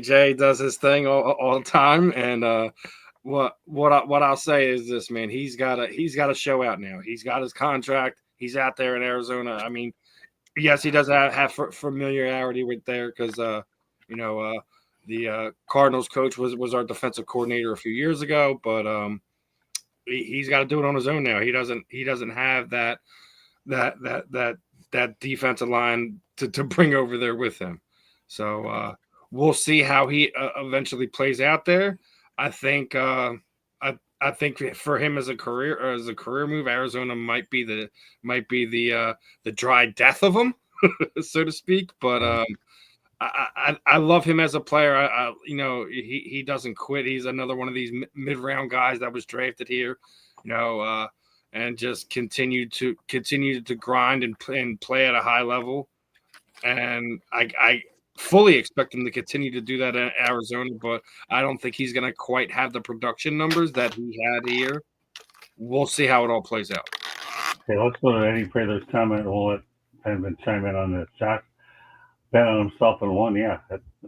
Jay does his thing all the time, and what I'll say is this, man. He's got to show out now. He's got his contract. He's out there in Arizona. I mean, yes, he does have familiarity with there because you know the Cardinals coach was our defensive coordinator a few years ago, but he's got to do it on his own now. He doesn't have that that that that defensive line to bring over there with him. So we'll see how he eventually plays out there. I think I think for him as a career move, Arizona might be the dry death of him, so to speak. But I love him as a player. He doesn't quit. He's another one of these mid round guys that was drafted here, and just continue to grind and play at a high level. And I fully expect him to continue to do that in Arizona, but I don't think he's going to quite have the production numbers that he had here. We'll see how it all plays out. Okay, let's go to Eddie Prather's comment. We'll let Penman chime in on this. Josh bet on himself and won. Yeah,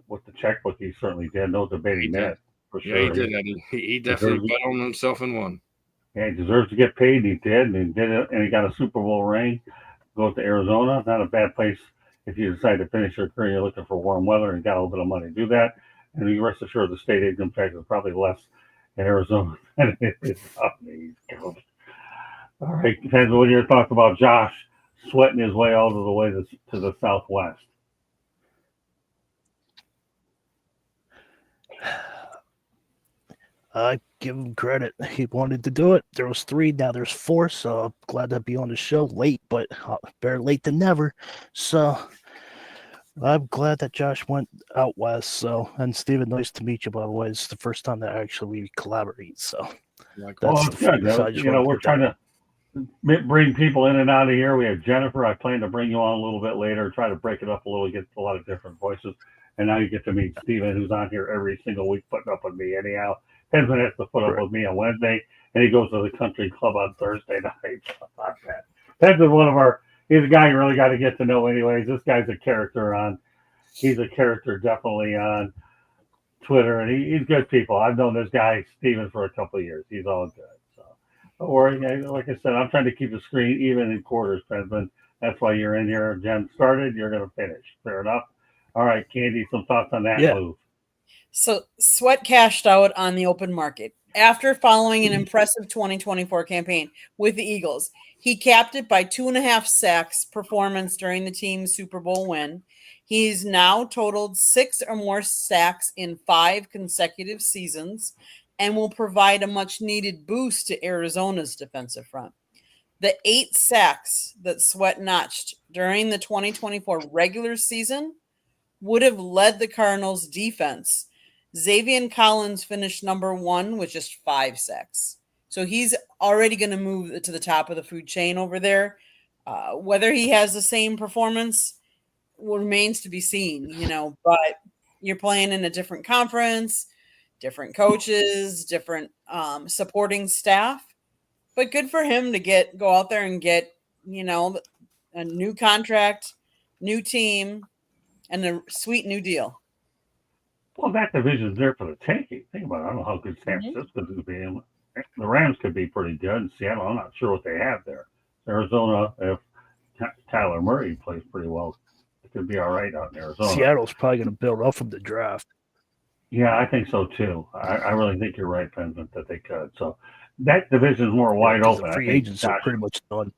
with the checkbook, he certainly did. No debating that for sure. Yeah, he did. He definitely bet on himself and won. Yeah, he deserves to get paid. He did, and he did it, and he got a Super Bowl ring. Goes to Arizona. Not a bad place if you decide to finish your career. You're looking for warm weather and got a little bit of money to do that. And you rest assured the state income tax is probably less in Arizona than it is up in the East Coast. All right, depends on what your thoughts about Josh sweating his way all the way to the Southwest. I give him credit. He wanted to do it. There was 3, now there's 4. So I'm glad to be on the show late, but better late than never. So I'm glad that Josh went out west. So, and Steven, nice to meet you. By the way, it's the first time that actually we collaborate. So that's good. We're trying to bring people in and out of here. We have Jennifer. I plan to bring you on a little bit later. Try to break it up a little, get a lot of different voices, and now you get to meet Steven, who's on here every single week, putting up with me anyhow. Penman has to put up with me on Wednesday, and he goes to the country club on Thursday night. Pen's he's a guy you really got to get to know anyways. This guy's a character he's a character definitely on Twitter, and he's good people. I've known this guy, Steven, for a couple of years. He's all good. So don't worry. Like I said, I'm trying to keep the screen even in quarters, Penman. That's why you're in here. Jen started, you're going to finish. Fair enough? All right, Candy, some thoughts on that move. So Sweat cashed out on the open market. After following an impressive 2024 campaign with the Eagles, he capped it by 2.5 sacks performance during the team's Super Bowl win. He's now totaled 6 or more sacks in 5 consecutive seasons and will provide a much-needed boost to Arizona's defensive front. The 8 sacks that Sweat notched during the 2024 regular season would have led the Cardinals' defense. Xavier Collins finished number 1 with just 5 sacks. So he's already going to move to the top of the food chain over there. Whether he has the same performance remains to be seen, but you're playing in a different conference, different coaches, different supporting staff. But good for him to go out there and get, a new contract, new team, and a sweet new deal. Well, that division's there for the taking. Think about it. I don't know how good San Francisco could be. The Rams could be pretty good. And Seattle, I'm not sure what they have there. Arizona, if Tyler Murray plays pretty well, it could be all right out in Arizona. Seattle's probably going to build up from the draft. Yeah, I think so too. I really think you're right, Penman, that they could. So that division is more wide open. The free agents are pretty much done.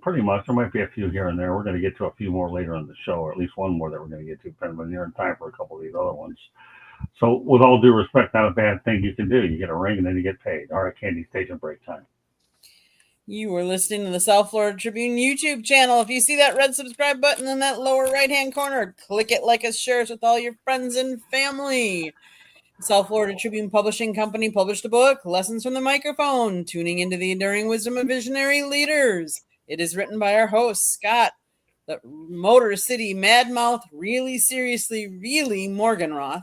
Pretty much. There might be a few here and there. We're going to get to a few more later in the show, or at least one more that we're going to get to, Penman. You're in time for a couple of these other ones. So with all due respect, not a bad thing you can do. You get a ring and then you get paid. All right, Candy, station break time. You are listening to the South Florida Tribune YouTube channel. If you see that red subscribe button in that lower right-hand corner, click it, like us, share us with all your friends and family. South Florida Tribune Publishing Company published a book, Lessons from the Microphone, Tuning into the Enduring Wisdom of Visionary Leaders. It is written by our host, Scott, the Motor City Madmouth, really seriously, really Morganroth.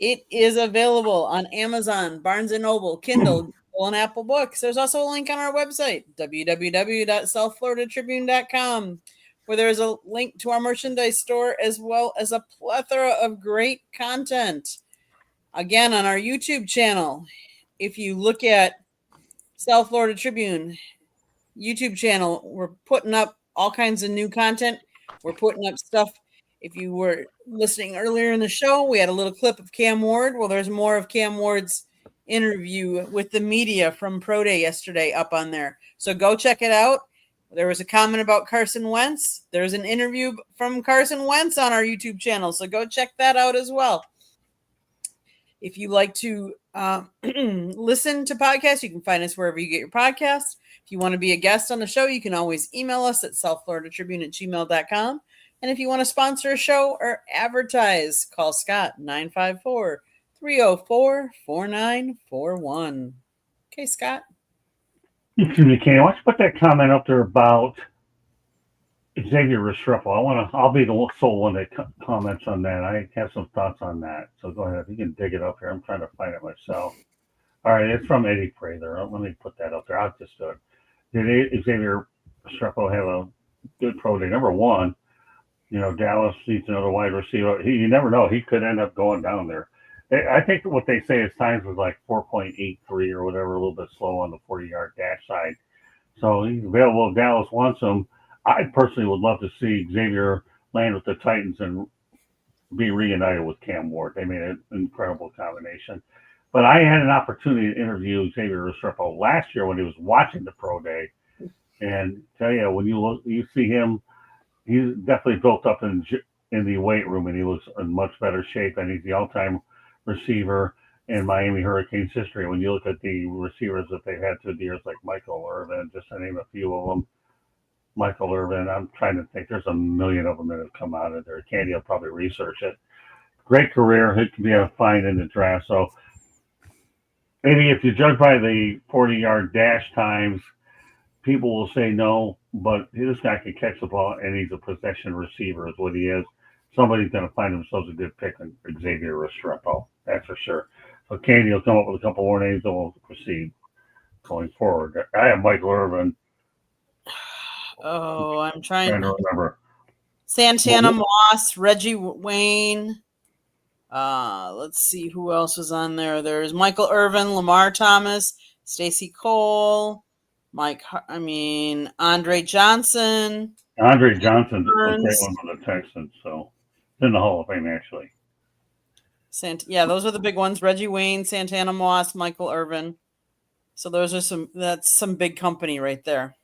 It is available on Amazon, Barnes & Noble, Kindle, and Apple Books. There's also a link on our website, www.southfloridatribune.com, where there is a link to our merchandise store as well as a plethora of great content. Again, on our YouTube channel, if you look at South Florida Tribune YouTube channel, we're putting up all kinds of new content. We're putting up stuff. If you were listening earlier in the show, we had a little clip of Cam Ward. Well, there's more of Cam Ward's interview with the media from Pro Day yesterday up on there. So go check it out. There was a comment about Carson Wentz. There's an interview from Carson Wentz on our YouTube channel. So go check that out as well. If you like to listen to podcasts, you can find us wherever you get your podcasts. If you want to be a guest on the show, you can always email us at southfloridatribune@gmail.com. And if you want to sponsor a show or advertise, call Scott 954-304-4941. Okay, Scott. Excuse me, Kenny. Why don't you put that comment up there about Xavier Restrepo? I'll be the sole one that comments on that. I have some thoughts on that. So go ahead. You can dig it up here. I'm trying to find it myself. All right, it's from Eddie Prather. Let me put that up there. I'll just do it. Did Xavier Restrepo have a good pro day? Number one, Dallas needs another wide receiver. You never know. He could end up going down there. I think what they say his times was like 4.83 or whatever, a little bit slow on the 40-yard dash side. So he's available if Dallas wants him. I personally would love to see Xavier land with the Titans and be reunited with Cam Ward. They made an incredible combination. But I had an opportunity to interview Xavier Restrepo last year when he was watching the Pro Day. And tell you, when you see him, he's definitely built up in the weight room, and he looks in much better shape. And he's the all-time receiver in Miami Hurricanes history. When you look at the receivers that they've had through the years, like Michael Irvin, just to name a few of them. Michael Irvin, I'm trying to think. There's a million of them that have come out of there. Candy will probably research it. Great career. It could be a find in the draft. So maybe if you judge by the 40-yard dash times, people will say no, but this guy can catch the ball, and he's a possession receiver is what he is. Somebody's going to find themselves a good pick in Xavier Restrepo. That's for sure. So Candy will come up with a couple more names, and we'll proceed going forward. I have Michael Irvin. Oh, I'm trying to remember. Santana Moss, Reggie Wayne. Let's see who else was on there. There's Michael Irvin, Lamar Thomas, Stacy Cole, Andre Johnson. Andre Johnson's a great one for the Texans, so in the Hall of Fame actually. Those are the big ones. Reggie Wayne, Santana Moss, Michael Irvin. So that's some big company right there.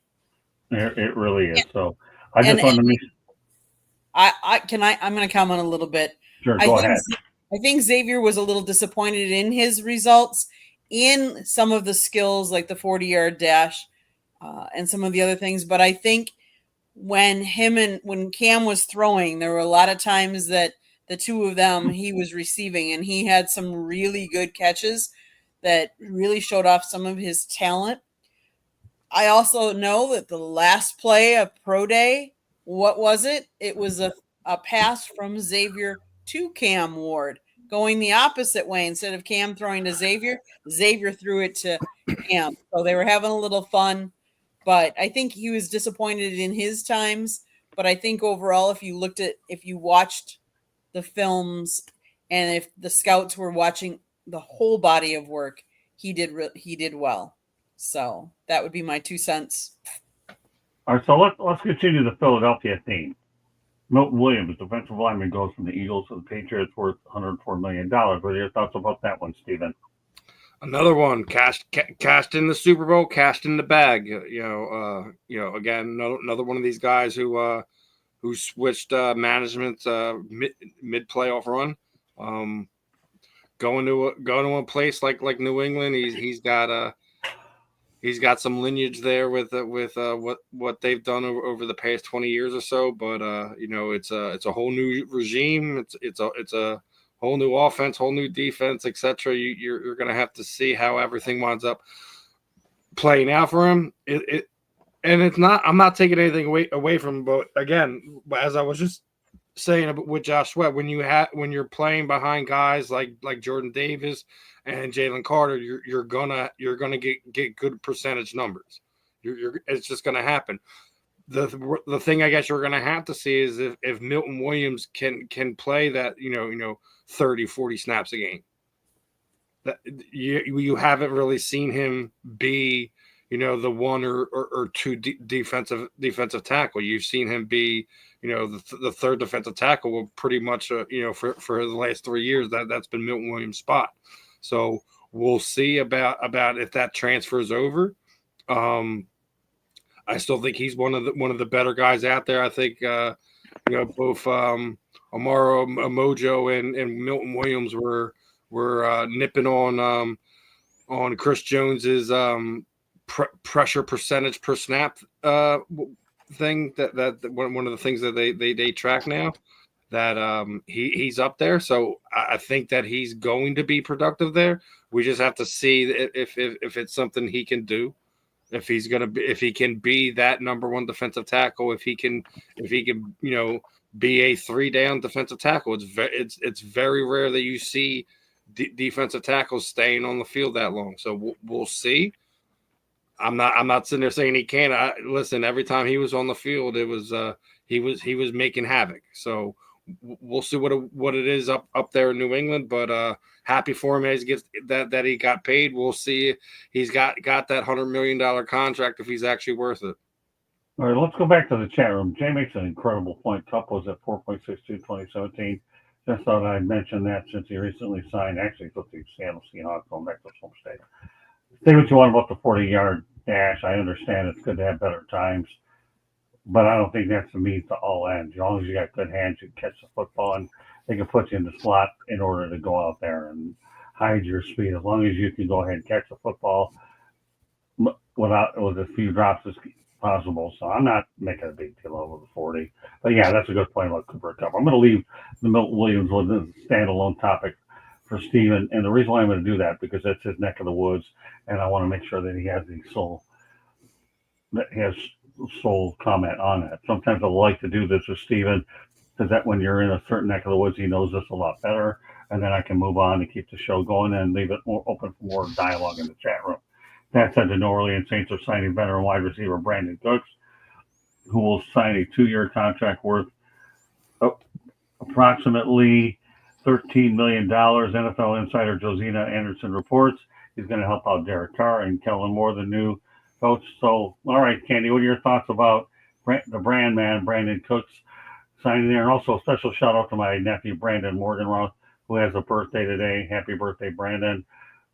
It really is. So I just want to make. I'm going to comment a little bit. Sure, go ahead. I think Xavier was a little disappointed in his results, in some of the skills like the 40-yard dash and some of the other things. But I think when Cam was throwing, there were a lot of times that the two of them he was receiving, and he had some really good catches that really showed off some of his talent. I also know that the last play of Pro Day, what was it? It was a pass from Xavier to Cam Ward, going the opposite way. Instead of Cam throwing to Xavier, Xavier threw it to Cam. So they were having a little fun. But I think he was disappointed in his times. But I think overall, if you watched the films and if the scouts were watching the whole body of work, he did well. So that would be my 2 cents. All right, so let's continue the Philadelphia theme. Milton Williams, defensive lineman, goes from the Eagles to the Patriots, worth $104 million. What are your thoughts about that one, Steven? Another one cashed in the Super Bowl, cashed in the bag. Again, another one of these guys who switched management mid playoff run. Going to a place like New England, he's got some lineage there with what they've done over the past 20 years or so. But it's a whole new regime. It's a whole new offense, whole new defense, etc. You're going to have to see how everything winds up playing out for him. And it's not. I'm not taking anything away from him. But again, as I was just saying with Josh Sweat, when you're playing behind guys like Jordan Davis and Jalen Carter, you're gonna get good percentage numbers. It's just gonna happen. the thing I guess you're going to have to see is if Milton Williams can play that 30, 40 snaps a game. That you haven't really seen him be the one or two defensive tackle. You've seen him be the third defensive tackle pretty much for the last 3 years. That's been Milton Williams' spot. So we'll see about if that transfers over. I still think he's one of the better guys out there. I think both Amaro Mojo and Milton Williams were nipping on Chris Jones's pressure percentage per snap thing. That one of the things that they track now. That he's up there, so I think that he's going to be productive there. We just have to see if it's something he can do. If he can be that number one defensive tackle, if he can be a 3-down defensive tackle. It's very rare that you see defensive tackles staying on the field that long. So we'll see. I'm not sitting there saying he can't. Listen, every time he was on the field, it was he was making havoc. So we'll see what it is up there in New England, but happy for him as he gets that he got paid. We'll see. He's got that $100 million contract if he's actually worth it. All right, let's go back to the chat room. Jay makes an incredible point. Cup was at 4.62 2017. Just thought I'd mention that since he recently signed, actually with the Seattle Seahawks going back to home state. Say what you want about the 40-yard dash. I understand it's good to have better times. But I don't think that's the means to all ends. As long as you got good hands, you can catch the football, and they can put you in the slot in order to go out there and hide your speed. As long as you can go ahead and catch the football with as few drops as possible. So I'm not making a big deal over the 40. But yeah, that's a good point about Cooper Kupp. I'm going to leave the Milton Williams with a standalone topic for Steven. And the reason why I'm going to do that, because that's his neck of the woods, and I want to make sure that he has sole comment on that. Sometimes I like to do this with Steven, because that when you're in a certain neck of the woods, he knows this a lot better, and then I can move on and keep the show going and leave it more open for more dialogue in the chat room. That said, the New Orleans Saints are signing veteran wide receiver Brandin Cooks, who will sign a 2-year contract worth approximately $13 million. NFL insider Josina Anderson reports he's going to help out Derek Carr and Kellen Moore, the new coach. So, all right, Candy, what are your thoughts about the brand man, Brandin Cooks, signing there? And also a special shout out to my nephew, Brandon Morganroth, who has a birthday today. Happy birthday, Brandon.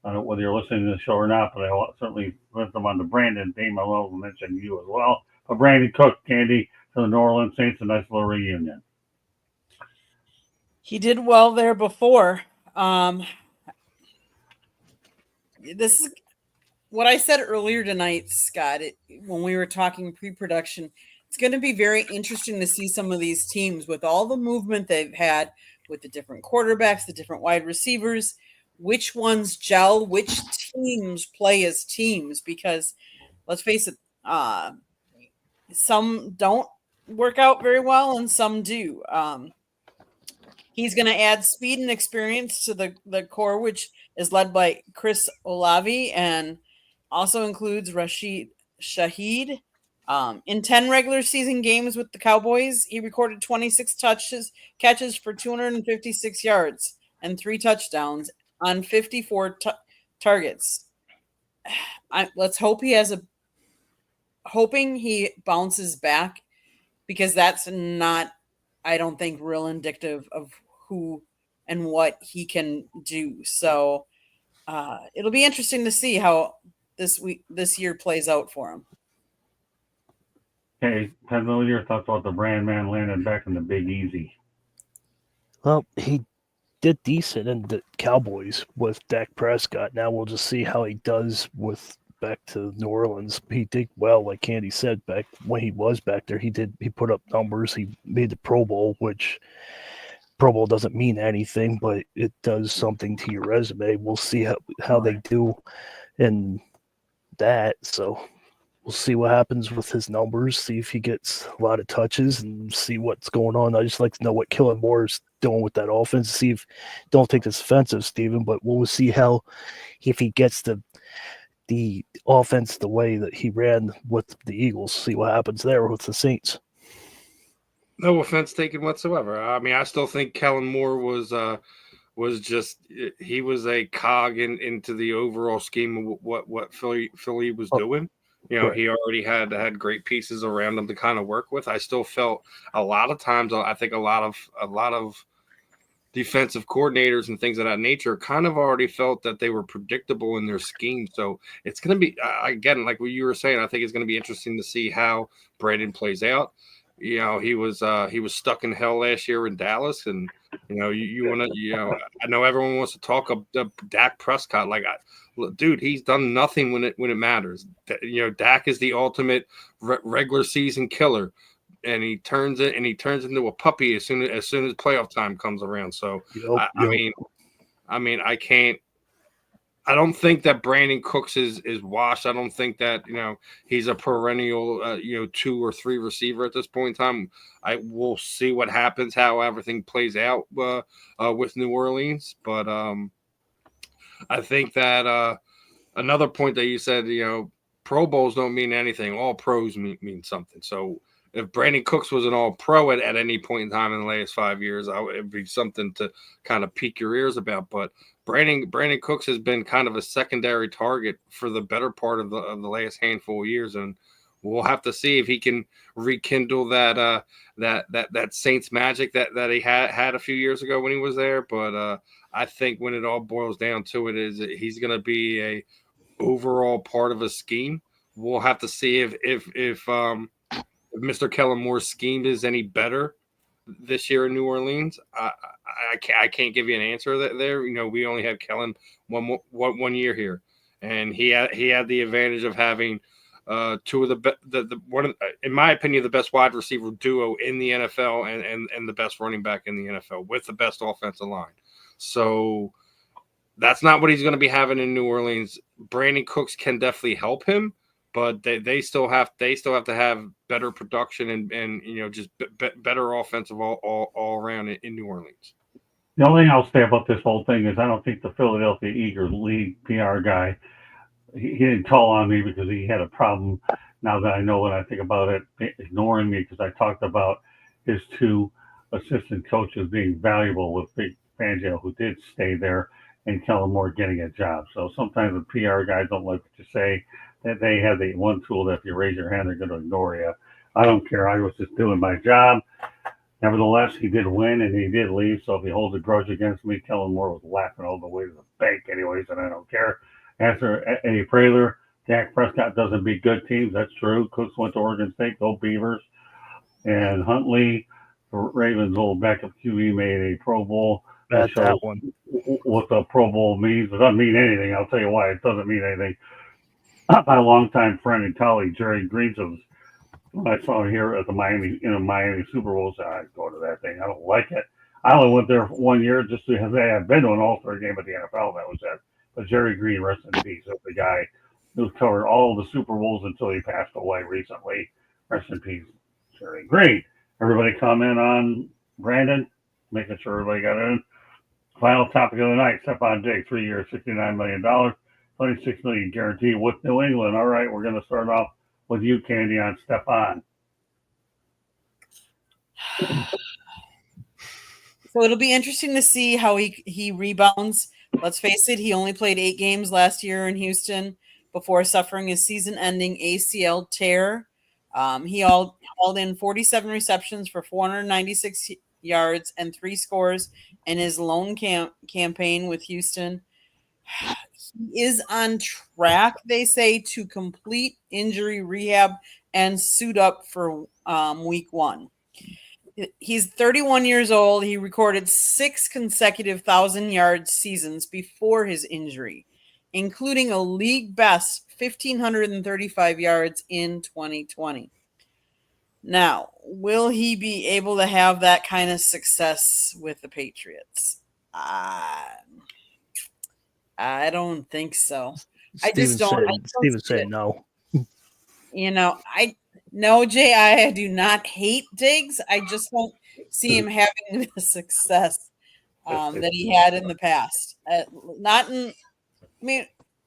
I don't know whether you're listening to the show or not, but I certainly put them on the Brandon theme. I will mention you as well. But Brandin Cooks, Candy, to the New Orleans Saints, a nice little reunion. He did well there before. This is what I said earlier tonight, Scott, when we were talking pre-production. It's going to be very interesting to see some of these teams with all the movement they've had with the different quarterbacks, the different wide receivers, which ones gel, which teams play as teams, because let's face it, some don't work out very well and some do. He's going to add speed and experience to the core, which is led by Chris Olave and also includes Rashid Shaheed. In 10 regular season games with the Cowboys, he recorded 26 catches for 256 yards and 3 touchdowns on 54 targets. Let's hope hoping he bounces back, because that's not, I don't think, real indicative of who and what he can do. So it'll be interesting to see how this year plays out for him. Okay, Ted, what are your thoughts about the brand man landing back in the Big Easy? Well, he did decent in the Cowboys with Dak Prescott. Now we'll just see how he does with back to New Orleans. He did well, like Candy said, back when he was back there. He put up numbers. He made the Pro Bowl, which Pro Bowl doesn't mean anything, but it does something to your resume. We'll see how they do in that. So we'll see what happens with his numbers, see if he gets a lot of touches and see what's going on. I just like to know what Kellen Moore is doing with that offense. See if, don't take this offensive, Steven, but we'll see how, if he gets the the offense the way that he ran with the Eagles. See what happens there with the Saints. No offense taken whatsoever. I mean, I still think Kellen Moore was just he was a cog into the overall scheme of what Philly was doing. You know, he already had great pieces around him to kind of work with. I still felt a lot of times, I think a lot of defensive coordinators and things of that nature kind of already felt that they were predictable in their scheme. So it's going to be, again, like what you were saying, I think it's going to be interesting to see how Brandin plays out. You know, he was stuck in hell last year in Dallas, and you know, you want to, you know, I know everyone wants to talk up Dak Prescott. Like, dude, he's done nothing when it matters. You know, Dak is the ultimate regular season killer, and he turns into a puppy as soon as playoff time comes around. So I mean, I don't think that Brandin Cooks is washed. I don't think that, you know, he's a perennial, 2 or 3 receiver at this point in time. I will see what happens, how everything plays out with New Orleans. But I think that another point that you said, you know, Pro Bowls don't mean anything. All pros mean something. So if Brandin Cooks was an all-pro at any point in time in the last 5 years, it'd be something to kind of pique your ears about. But Brandin Cooks has been kind of a secondary target for the better part of the last handful of years, and we'll have to see if he can rekindle that Saints magic that he had a few years ago when he was there. But I think when it all boils down to it, is he's going to be a overall part of a scheme. We'll have to see if Mr. Kellen Moore's scheme is any better this year in New Orleans. I can't give you an answer there. You know, we only have Kellen one year here, and he had the advantage of having two of the one, in my opinion, the best wide receiver duo in the NFL and the best running back in the NFL with the best offensive line. So that's not what he's going to be having in New Orleans. Brandin Cooks can definitely help him, but they still have to have better production and you know, just better offensive all around in New Orleans. The only thing I'll say about this whole thing is I don't think the Philadelphia Eagles lead PR guy, he didn't call on me because he had a problem. Now that I know what I think about it, ignoring me because I talked about his 2 assistant coaches being valuable with Big Fangio, who did stay there, and Kellen Moore getting a job. So sometimes the PR guys don't like what you say. That they have the one tool that if you raise your hand, they're going to ignore you. I don't care. I was just doing my job. Nevertheless, he did win and he did leave. So if he holds a grudge against me, Kellen Moore was laughing all the way to the bank anyways, and I don't care. Answer Eddie Prater, Dak Prescott doesn't beat good teams. That's true. Cooks went to Oregon State, go Beavers. And Huntley, Ravens' old backup QB, made a Pro Bowl. That shows what the Pro Bowl means. It doesn't mean anything. I'll tell you why. It doesn't mean anything. My longtime friend and colleague, Jerry Green, when I saw him here at the Miami Super Bowl, said, I'd go to that thing. I don't like it. I only went there for 1 year just to say I've been to an all-star game at the NFL. That was it. But Jerry Green, rest in peace, is the guy who covered all the Super Bowls until he passed away recently. Rest in peace, Jerry Green. Everybody comment on Brandin, making sure everybody got in. Final topic of the night, Stephon Diggs, 3 years, $69 million, $26 million guaranteed with New England. All right, we're going to start off with you, Candy, on Stephon. So it'll be interesting to see how he rebounds. Let's face it, he only played 8 games last year in Houston before suffering a season-ending ACL tear. He hauled in 47 receptions for 496 yards and 3 scores in his lone campaign with Houston. He is on track, they say, to complete injury rehab and suit up for week 1. He's 31 years old. He recorded 6 consecutive 1,000-yard seasons before his injury, including a league best 1,535 yards in 2020. Now, will he be able to have that kind of success with the Patriots? I don't think so. Steven said no. You know, no, Jay, I do not hate Diggs. I just don't see him having the success that he had in the past. It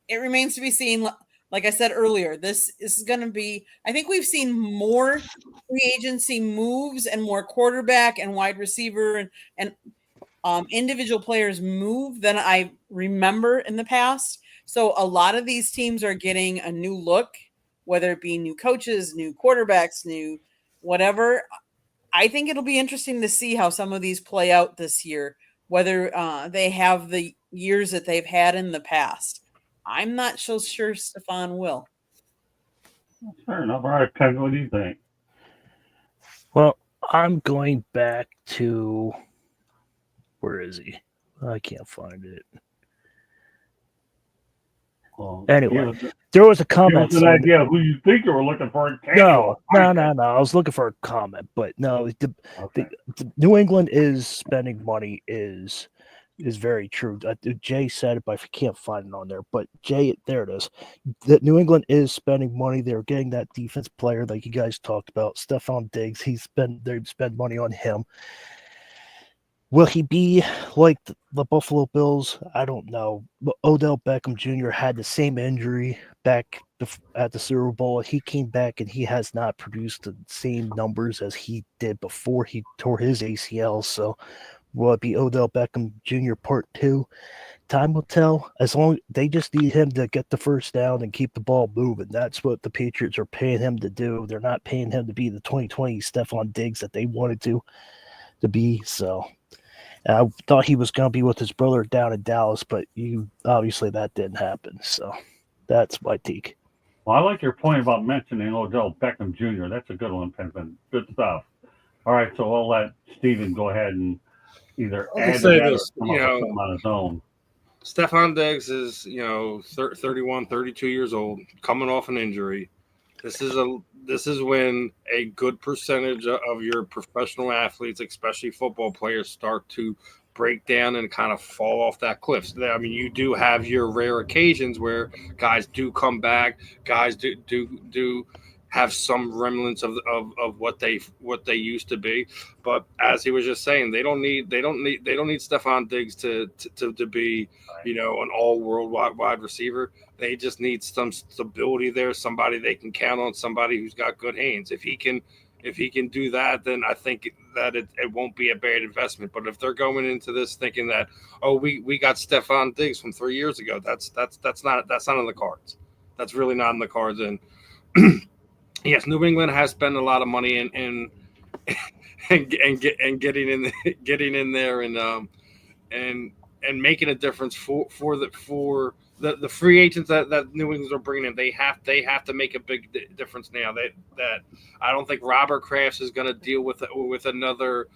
remains to be seen like I said earlier, this is going to be, I think we've seen more free agency moves and more quarterback and wide receiver and individual players move than I remember in the past. So a lot of these teams are getting a new look, whether it be new coaches, new quarterbacks, new whatever. I think it'll be interesting to see how some of these play out this year, whether they have the years that they've had in the past. I'm not so sure Stefan will. Fair enough. All right, Ken, what do you think? Well, I'm going back to, where is he? I can't find it. Well, anyway, there was a comment. Give us an idea of who you think you were looking for. No. I was looking for a comment, but no. The New England is spending money is very true. Jay said it, but I can't find it on there. But Jay, there it is. That New England is spending money. They're getting that defense player like you guys talked about, Stephon Diggs. They spend money on him. Will he be like the Buffalo Bills? I don't know. But Odell Beckham Jr. had the same injury back at the Super Bowl. He came back and he has not produced the same numbers as he did before he tore his ACL. So will it be Odell Beckham Jr. Part 2? Time will tell. As long as they just need him to get the first down and keep the ball moving. That's what the Patriots are paying him to do. They're not paying him to be the 2020 Stephon Diggs that they wanted to be. So I thought he was going to be with his brother down in Dallas, but obviously that didn't happen. So that's my take. Well, I like your point about mentioning Odell Beckham Jr. That's a good one, Penson. Good stuff. All right, so I'll let Steven go ahead and either add to that or come up with something on his own. Stephon Diggs is, 31, 32 years old, coming off an injury. This is when a good percentage of your professional athletes, especially football players, start to break down and kind of fall off that cliff. I mean, you do have your rare occasions where guys do come back, guys do have some remnants of what they used to be. But as he was just saying, they don't need Stephon Diggs to be, an all-world wide receiver. They just need some stability there, somebody they can count on, somebody who's got good hands. If he can do that, then I think that it won't be a bad investment. But if they're going into this thinking that, we got Stephon Diggs from 3 years ago, that's not in the cards. That's really not in the cards. And yes, New England has spent a lot of money in getting in there and making a difference for the free agents that New England are bringing in. They have to make a big difference now. That I don't think Robert Kraft is going to deal with another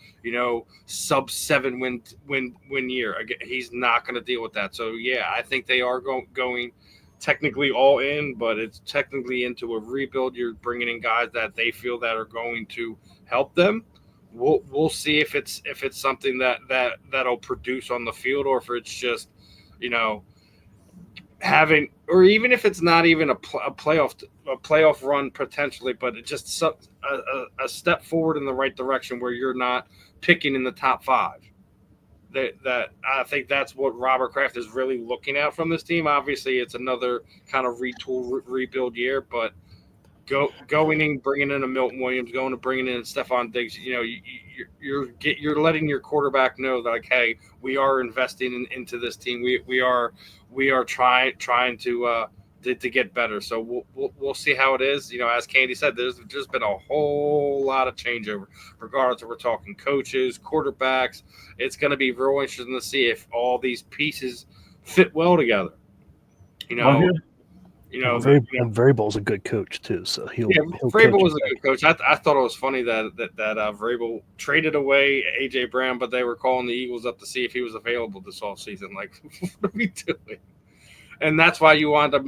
sub 7 win year. He's not going to deal with that. So yeah, I think they are going technically all in, but it's technically into a rebuild. You're bringing in guys that they feel that are going to help them. We'll see if it's something that'll produce on the field, or if it's just having, or even if it's not even a playoff run potentially, but it's just a step forward in the right direction where you're not picking in the top 5. That I think that's what Robert Kraft is really looking at from this team. Obviously, it's another kind of rebuild year, but going in, bringing in a Milton Williams, going to bringing in Stephon Diggs, you're letting your quarterback know that, like, hey, we are investing into this team. We are trying to get better. So we'll see how it is. As Candy said, there's just been a whole lot of changeover. Regardless if we're talking coaches, quarterbacks, it's going to be real interesting to see if all these pieces fit well together. Vrabel's a good coach too, so he'll Vrabel was a good coach. I thought it was funny that Vrabel traded away AJ Brown, but they were calling the Eagles up to see if he was available this offseason. Like, what are we doing? And that's why you wound up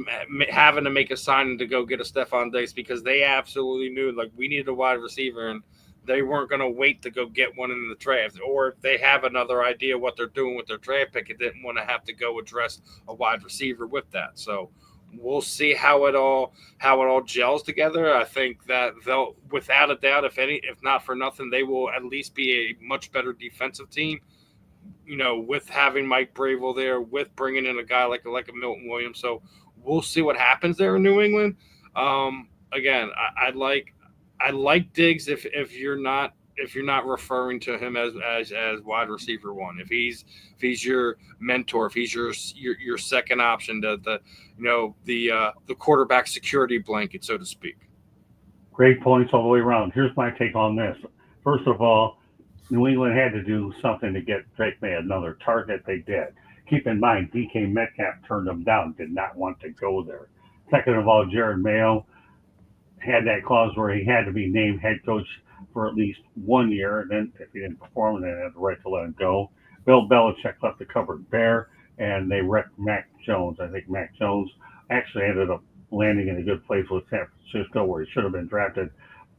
having to make a signing to go get a Stephon Diggs, because they absolutely knew, like, we needed a wide receiver, and they weren't going to wait to go get one in the draft. Or if they have another idea what they're doing with their draft pick, it didn't want to have to go address a wide receiver with that. So we'll see how it all gels together. I think that they'll, without a doubt, if not for nothing, they will at least be a much better defensive team. With having Mike Bravel there, with bringing in a guy like a Milton Williams. So we'll see what happens there in New England. Again, I like Diggs if you're not referring to him as wide receiver one. If he's your mentor, if he's your second option, the quarterback security blanket, so to speak. Great points all the way around. Here's my take on this. First of all, New England had to do something to get Drake May another target. They did. Keep in mind, DK Metcalf turned them down, did not want to go there. Second of all, Jared Mayo had that clause where he had to be named head coach for at least 1 year, and then if he didn't perform, then they had the right to let him go. Bill Belichick left the cupboard bare, and they wrecked Mac Jones. I think Mac Jones actually ended up landing in a good place with San Francisco, where he should have been drafted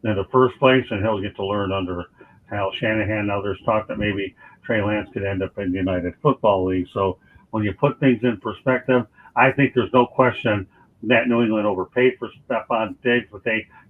in the first place, and he'll get to learn under Kyle Shanahan. Others talk that maybe Trey Lance could end up in the United Football League. So when you put things in perspective, I think there's no question that New England overpaid for Stephon Diggs, but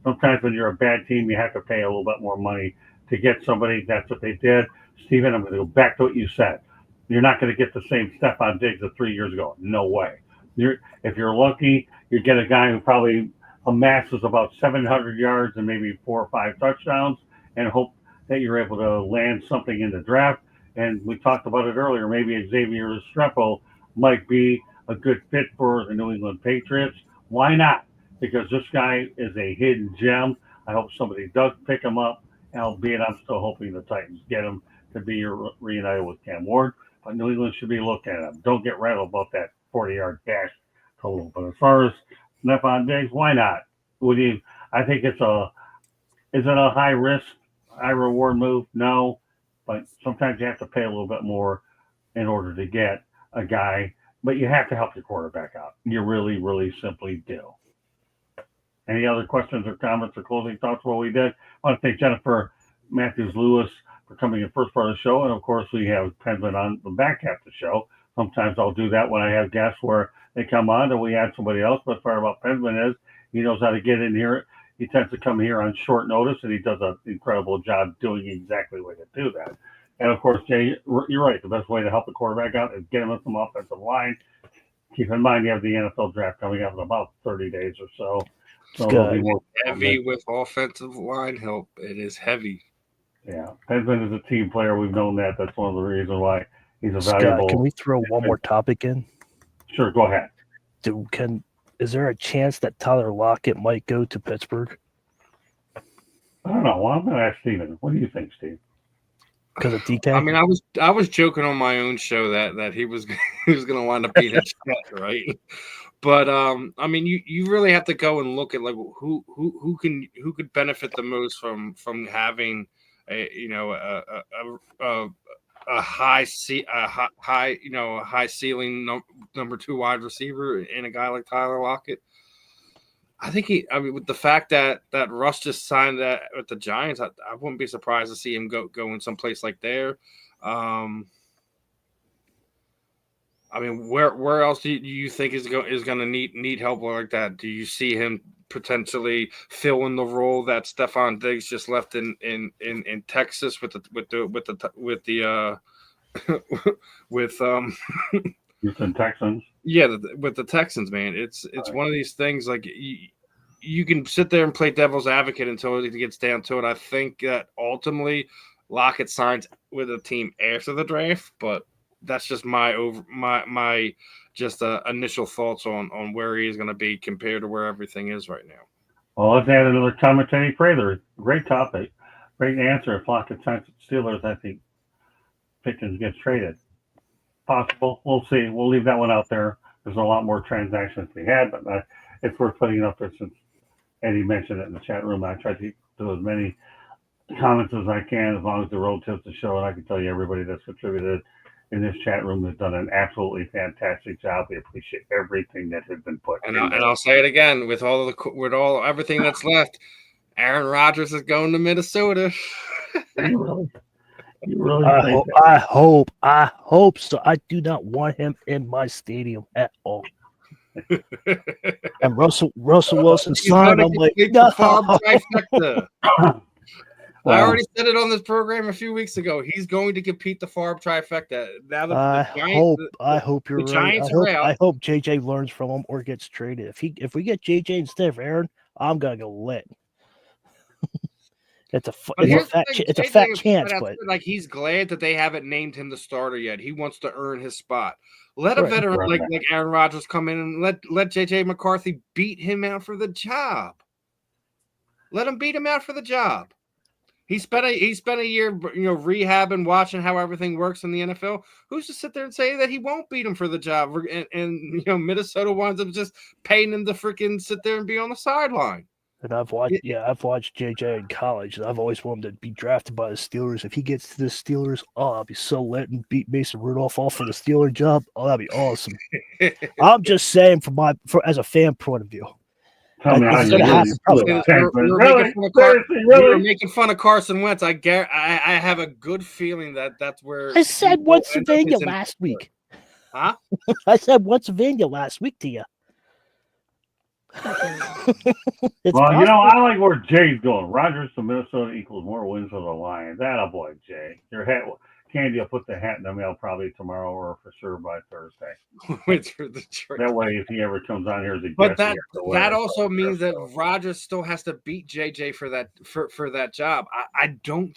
sometimes when you're a bad team, you have to pay a little bit more money to get somebody. That's what they did. Steven, I'm going to go back to what you said. You're not going to get the same Stephon Diggs of 3 years ago. No way. If you're lucky, you get a guy who probably amasses about 700 yards and maybe 4 or 5 touchdowns, and hope that you're able to land something in the draft. And we talked about it earlier. Maybe Xavier Restrepo might be a good fit for the New England Patriots. Why not? Because this guy is a hidden gem. I hope somebody does pick him up, albeit I'm still hoping the Titans get him to be reunited with Cam Ward. But New England should be looking at him. Don't get rattled about that 40-yard dash total. But as far as Stephon Diggs, why not? I think is it a high risk, high reward move? No. But sometimes you have to pay a little bit more in order to get a guy. But you have to help your quarterback out. You really, really simply do. Any other questions or comments or closing thoughts while we did? I want to thank Jennifer Matthews-Lewis for coming in first part of the show. And, of course, we have Penguin on the back half of the show. Sometimes I'll do that when I have guests where they come on and we add somebody else. But the part about Penguin is he knows how to get in here. He tends to come here on short notice, and he does an incredible job doing exactly the way to do that. And, of course, Jay, you're right. The best way to help the quarterback out is get him with some offensive line. Keep in mind you have the NFL draft coming up in about 30 days or so. So it'll be more heavy with offensive line help. It is heavy. Yeah. Penguin is a team player. We've known that. That's one of the reasons why he's a valuable. Can we throw one more topic in? Sure, go ahead. Is there a chance that Tyler Lockett might go to Pittsburgh? I don't know. Well, I'm going to ask Steven. What do you think, Steve? Because of DK? I mean, I was joking on my own show that he was going to wind up being a Jet, right? But I mean, you really have to go and look at like who could benefit the most from having a high ceiling number 2 wide receiver in a guy like Tyler Lockett. I think with the fact that Russ just signed that with the Giants, I wouldn't be surprised to see him go in someplace like there. I mean, where else do you think is going to need help like that? Do you see him potentially filling the role that Stephon Diggs just left in Texas with Houston Texans? Yeah, with the Texans, man. It's one of these things like you can sit there and play devil's advocate until it gets down to it. I think that ultimately Lockett signs with a team after the draft, but that's just my initial thoughts on where he is going to be compared to where everything is right now. Well, let's add another comment to Eddie Prather. Great topic. Great answer. If Lockett signs with Steelers, I think Pickens gets traded. Possible. We'll see. We'll leave that one out there. There's a lot more transactions to be had, but it's worth putting it up there since Eddie mentioned it in the chat room. I tried to do as many comments as I can, as long as the road tips the show, and I can tell you everybody that's contributed in this chat room has done an absolutely fantastic job. We appreciate everything that has been put. And I'll say it again, with everything that's left, Aaron Rodgers is going to Minnesota. You really I hope so. I do not want him in my stadium at all. And Russell Wilson signed. I'm like, no. I already said it on this program a few weeks ago. He's going to compete the Favre trifecta. Now I hope you're right. I hope JJ learns from him or gets traded. If we get JJ instead of Aaron, I'm gonna go lit. It's a fat chance, but like he's glad that they haven't named him the starter yet. He wants to earn his spot. Let a veteran like Aaron Rodgers come in and let JJ McCarthy beat him out for the job. Let him beat him out for the job. He spent a year, rehabbing, watching how everything works in the NFL. Who's to sit there and say that he won't beat him for the job? And Minnesota winds up just paying him to freaking sit there and be on the sideline. And I've watched JJ in college, and I've always wanted him to be drafted by the Steelers. If he gets to the Steelers, I'll be so lit and beat Mason Rudolph off for the Steeler job. Oh, that'd be awesome. I'm just saying, as a fan point of view. You were making fun of Carson Wentz. I have a good feeling that's where I said Pennsylvania last week. Huh? I said Pennsylvania last week to you. I like where Jay's going. Rodgers to Minnesota equals more wins for the Lions. That boy, Jay. Your hat, Candy will put the hat in the mail probably tomorrow or for sure by Thursday. That way, if he ever comes on here as a guest, but that also means that Rodgers still has to beat JJ for that job. I don't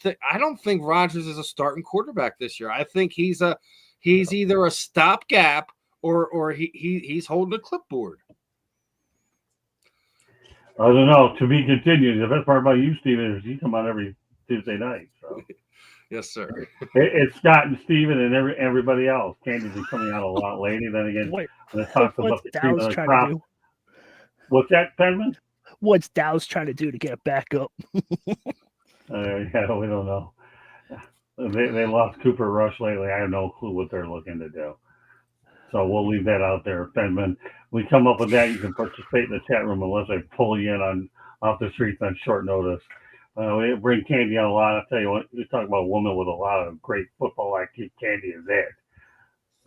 think Rodgers is a starting quarterback this year. I think he's either a stopgap or he's holding a clipboard. I don't know. To be continued. The best part about you, Steven, is you come on every Tuesday night. So. Yes, sir. It's Scott and Steven and everybody else. Candy's been coming out a lot lately. Then again, when it talks about the Dallas trying to do? What's that, Penman? What's Dallas trying to do to get it back up? Yeah, we don't know. They lost Cooper Rush lately. I have no clue what they're looking to do. So we'll leave that out there, Penman. We come up with that. You can participate in the chat room unless I pull you in off the streets on short notice. We bring Candy on a lot. I'll tell you what, you talk about a woman with a lot of great football IQ. Candy is it.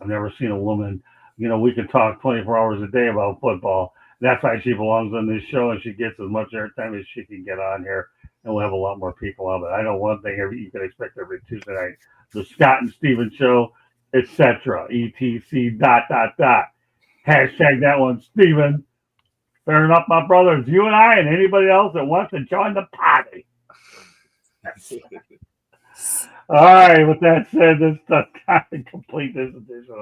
I've never seen a woman, we can talk 24 hours a day about football. That's why she belongs on this show, and she gets as much airtime as she can get on here, and we'll have a lot more people on. But I know one thing you can expect every Tuesday night, the Scott and Steven Show, etc. etc. Hashtag that one, Steven. Fair enough, my brothers. You and I and anybody else that wants to join the party. All right, with that said, this is time to complete this edition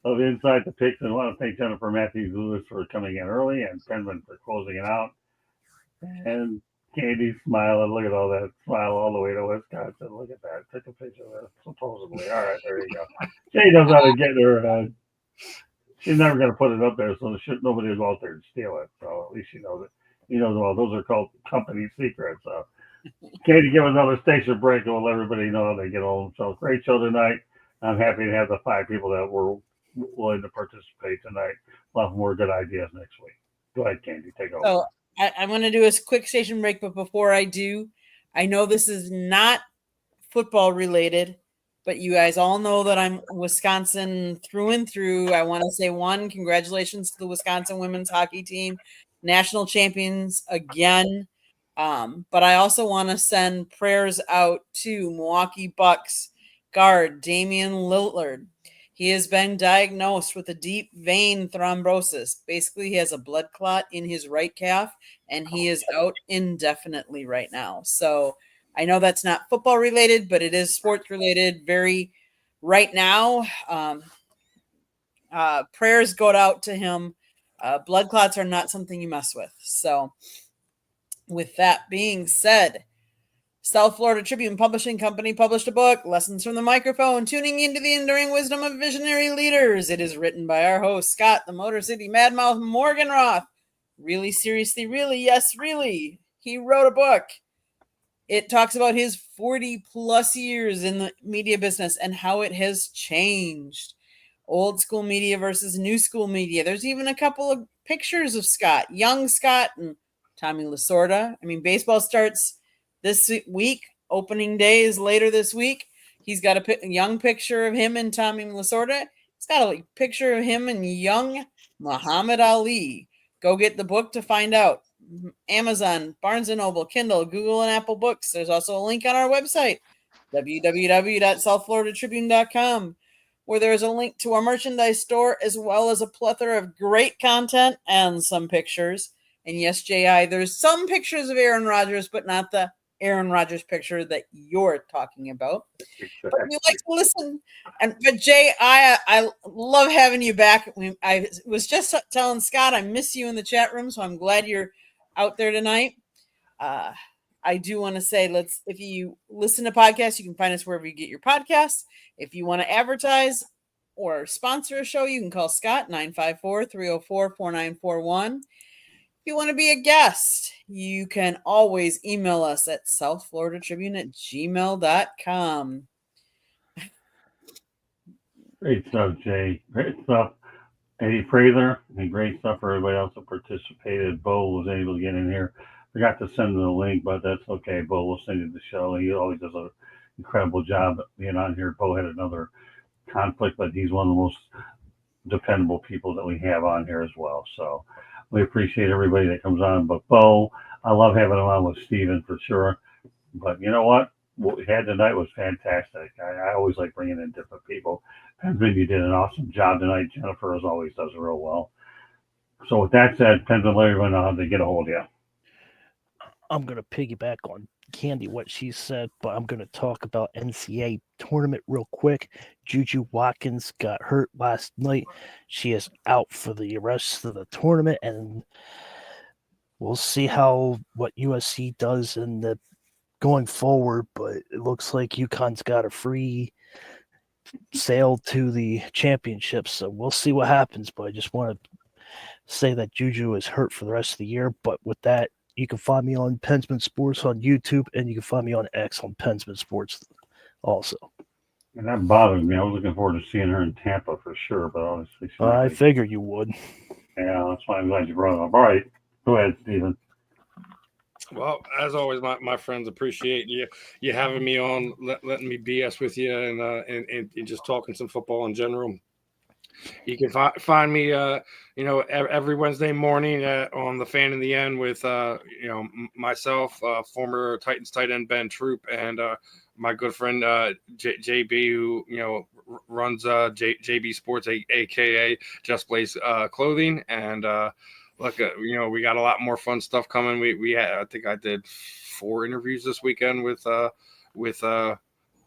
of Inside the Picks. And I want to thank Jennifer Matthews-Lewis for coming in early and Penman for closing it out. And Candy smiling. Look at all that smile all the way to Wisconsin. Look at that. Take a picture of that, supposedly. All right, there you go. She knows how to get in her head. She's never going to put it up there, so nobody will go out there and steal it. So at least she knows it. You know, well, those are called company secrets. So, Katie, give another station break, and we'll let everybody know how they get home. So, great show tonight. I'm happy to have the 5 people that were willing to participate tonight. We'll have more good ideas next week. Go ahead, Candy. Take over. So, I'm going to do a quick station break, but before I do, I know this is not football related, but you guys all know that I'm Wisconsin through and through. I want to say congratulations to the Wisconsin women's hockey team, national champions again. But I also want to send prayers out to Milwaukee Bucks guard Damian Lillard. He has been diagnosed with a deep vein thrombosis. Basically, he has a blood clot in his right calf, and he is out indefinitely right now. So I know that's not football related, but it is sports related. Very right now. Prayers go out to him. Blood clots are not something you mess with. So with that being said, South Florida Tribune Publishing Company published a book, Lessons from the Microphone, Tuning into the Enduring Wisdom of Visionary Leaders. It is written by our host, Scott, the Motor City Madmouth Morganroth. Really, seriously, really, yes, really. He wrote a book. It talks about his 40 plus years in the media business and how it has changed. Old school media versus new school media. There's even a couple of pictures of Scott, young Scott and Tommy Lasorda. I mean, baseball starts this week. Opening day is later this week. He's got a young picture of him and Tommy Lasorda. He's got a picture of him and young Muhammad Ali. Go get the book to find out. Amazon, Barnes & Noble, Kindle, Google, and Apple Books. There's also a link on our website, www.southfloridatribune.com, where there is a link to our merchandise store as well as a plethora of great content and some pictures. And yes, J.I., there's some pictures of Aaron Rodgers, but not the Aaron Rodgers picture that you're talking about. But you like to listen. But Jay, I love having you back. I was just telling Scott I miss you in the chat room, so I'm glad you're out there tonight. I do want to say, if you listen to podcasts, you can find us wherever you get your podcasts. If you want to advertise or sponsor a show, you can call Scott 954-304-4941. If you want to be a guest, you can always email us at southfloridatribune@gmail.com. Great stuff, Jay. Great stuff. Eddie Prather, and great stuff for everybody else that participated. Bo was able to get in here. Forgot to send him the link, but that's okay. Bo will send you the show. He always does an incredible job being on here. Bo had another conflict, but he's one of the most dependable people that we have on here as well. So we appreciate everybody that comes on. But Bo, I love having him on with Steven for sure. But you know what? What we had tonight was fantastic. I always like bringing in different people. Pennsylvania, you did an awesome job tonight. Jennifer, as always, does real well. So with that said, Pennsylvania, everyone know how to get a hold of you. I'm going to piggyback on Candy, what she said, but I'm going to talk about NCAA tournament real quick. Juju Watkins got hurt last night. She is out for the rest of the tournament, and we'll see what USC does in the going forward, but it looks like UConn's got a free sail to the championship, so we'll see what happens. But I just want to say that Juju is hurt for the rest of the year. But with that, you can find me on Pensman Sports on YouTube, and you can find me on X on Pensman Sports also. And that bothered me. I was looking forward to seeing her in Tampa for sure, but obviously I figured you would. Yeah, that's why I'm glad you brought it up. All right, go ahead, Steven. Well, as always, my friends, appreciate you having me on, letting me BS with you, and just talking some football in general. You can find me, every Wednesday morning on the Fan in the End with, myself, former Titans tight end Ben Troop, and my good friend JB, who runs JB Sports, aka Just Blaze Clothing, and look, we got a lot more fun stuff coming. We had, I think I did 4 interviews this weekend with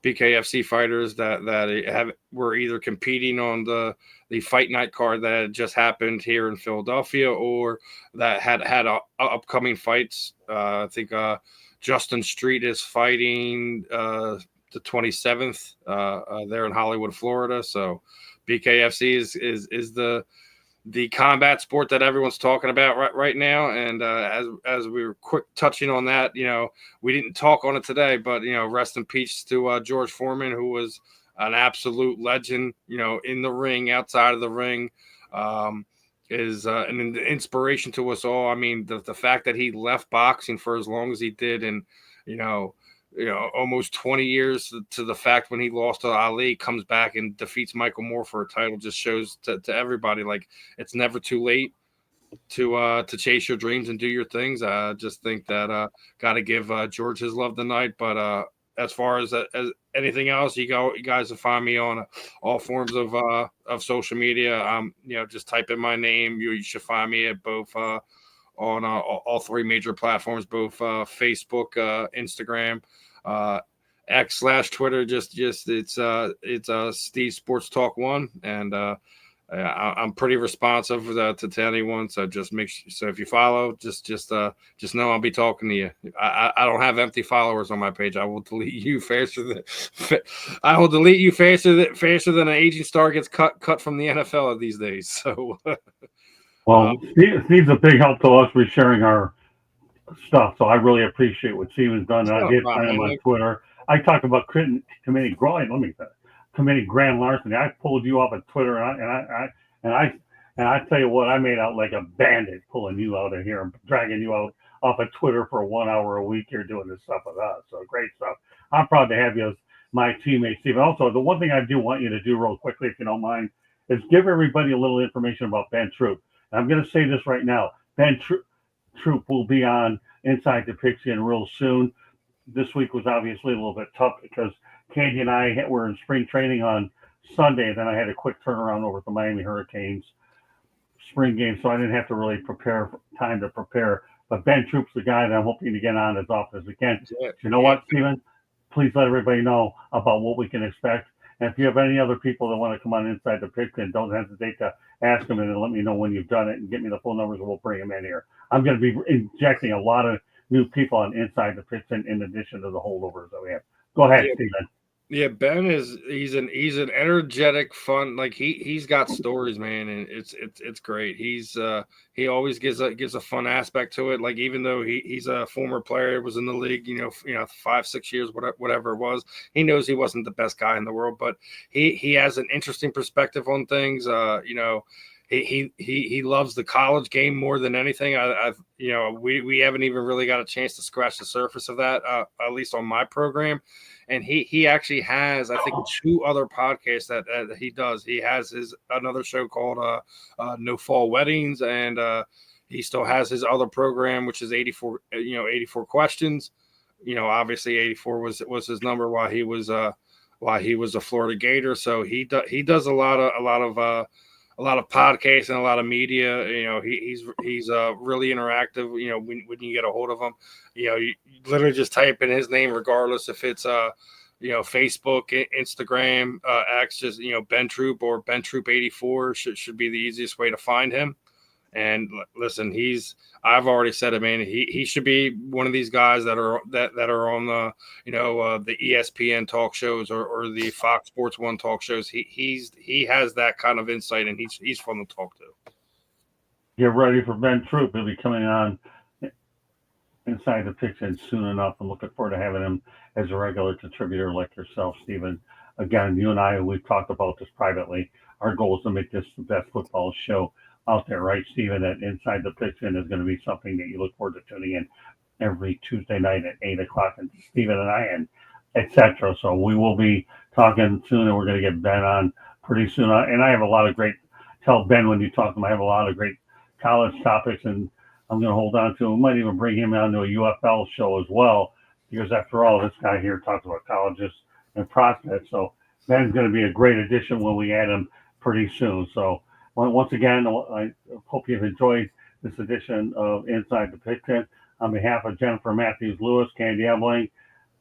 BKFC fighters that were either competing on the fight night card that just happened here in Philadelphia, or that had upcoming fights. I think Justin Street is fighting the 27th there in Hollywood, Florida. So BKFC is the combat sport that everyone's talking about right now. And as we were quick touching on that, we didn't talk on it today, but rest in peace to George Foreman, who was an absolute legend, in the ring, outside of the ring, is an inspiration to us all. I mean, the fact that he left boxing for as long as he did, and almost 20 years to the fact when he lost to Ali, comes back and defeats Michael Moore for a title, just shows to everybody, like, it's never too late to chase your dreams and do your things. I just think that got to give George his love tonight. But as far as anything else, you guys will find me on all forms of social media. Just type in my name. You should find me at both on all 3 major platforms, both Facebook, Instagram, X/Twitter. Just it's Steve Sports Talk 1, and I'm pretty responsive to anyone. So just so if you follow, just know I'll be talking to you. I don't have empty followers on my page. I will delete you faster than an aging star gets cut from the NFL these days. So. Well, Steve's a big help to us with sharing our stuff, so I really appreciate what Steven's done. And I did find him on Twitter. I talked about committing Grant Larson. I pulled you off of Twitter, and I tell you what, I made out like a bandit pulling you out of here and dragging you out off of Twitter for 1 hour a week. You're doing this stuff with us, so great stuff. I'm proud to have you as my teammate, Steven. Also, the one thing I do want you to do real quickly, if you don't mind, is give everybody a little information about Ben Troop. I'm going to say this right now. Ben Troop will be on Inside the Pigskin real soon. This week was obviously a little bit tough because Candy and I were in spring training on Sunday. Then I had a quick turnaround over at the Miami Hurricanes spring game, so I didn't have to really prepare. But Ben Troop's the guy that I'm hoping to get on as often as we can. You know what, Steven? Please let everybody know about what we can expect. And if you have any other people that want to come on Inside the Pigskin, don't hesitate to ask them and then let me know when you've done it and get me the phone numbers and we'll bring them in here. I'm going to be injecting a lot of new people on Inside the Pigskin in addition to the holdovers that we have. Go ahead, Steven. Yeah, Ben he's an energetic, fun, like he's got stories, man, and it's great. He always gives a fun aspect to it. Like even though he's a former player, was in the league, 5-6 years, whatever it was, he knows he wasn't the best guy in the world, but he has an interesting perspective on things. He loves the college game more than anything. We haven't even really got a chance to scratch the surface of that, at least on my program. And he actually has, I think, 2 other podcasts that he does. He has another show called No Fall Weddings, and he still has his other program, which is 84 questions. Obviously 84 was his number while he was a Florida Gator. So he does a lot of podcasts and a lot of media. He's really interactive. When you get a hold of him, you literally just type in his name, regardless if it's Facebook, Instagram, X, just Ben Troop or Ben Troop 84 should be the easiest way to find him. And listen, I've already said it, man. He should be one of these guys that are on the the ESPN talk shows or the Fox Sports 1 talk shows. He has that kind of insight, and he's fun to talk to. Get ready for Ben Troop. He'll be coming on Inside the Pigskin soon enough. I'm looking forward to having him as a regular contributor like yourself, Stephen. Again, you and I, we've talked about this privately. Our goal is to make this the best football show out there, right, Stephen? That Inside the Pigskin is going to be something that you look forward to tuning in every Tuesday night at 8 o'clock, and Stephen and I, and etc. So we will be talking soon, and we're going to get Ben on pretty soon. And I have a lot of great, tell Ben when you talk to him, I have a lot of great college topics, and I'm going to hold on to him. We might even bring him on to a UFL show as well, because after all, this guy here talks about colleges and prospects. So Ben's going to be a great addition when we add him pretty soon. So once again, I hope you've enjoyed this edition of Inside the Pigskin. On behalf of Jennifer Matthews-Lewis, Candy Ebling,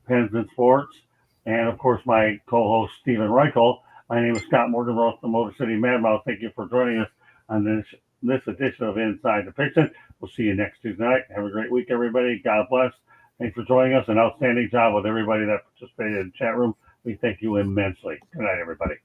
Pens and Sports, and of course my co-host Stephen Reichel, my name is Scott Morgan, the Motor City Madmouse. Thank you for joining us on this edition of Inside the Pigskin. We'll see you next Tuesday night. Have a great week, everybody. God bless. Thanks for joining us. An outstanding job with everybody that participated in the chat room. We thank you immensely. Good night, everybody.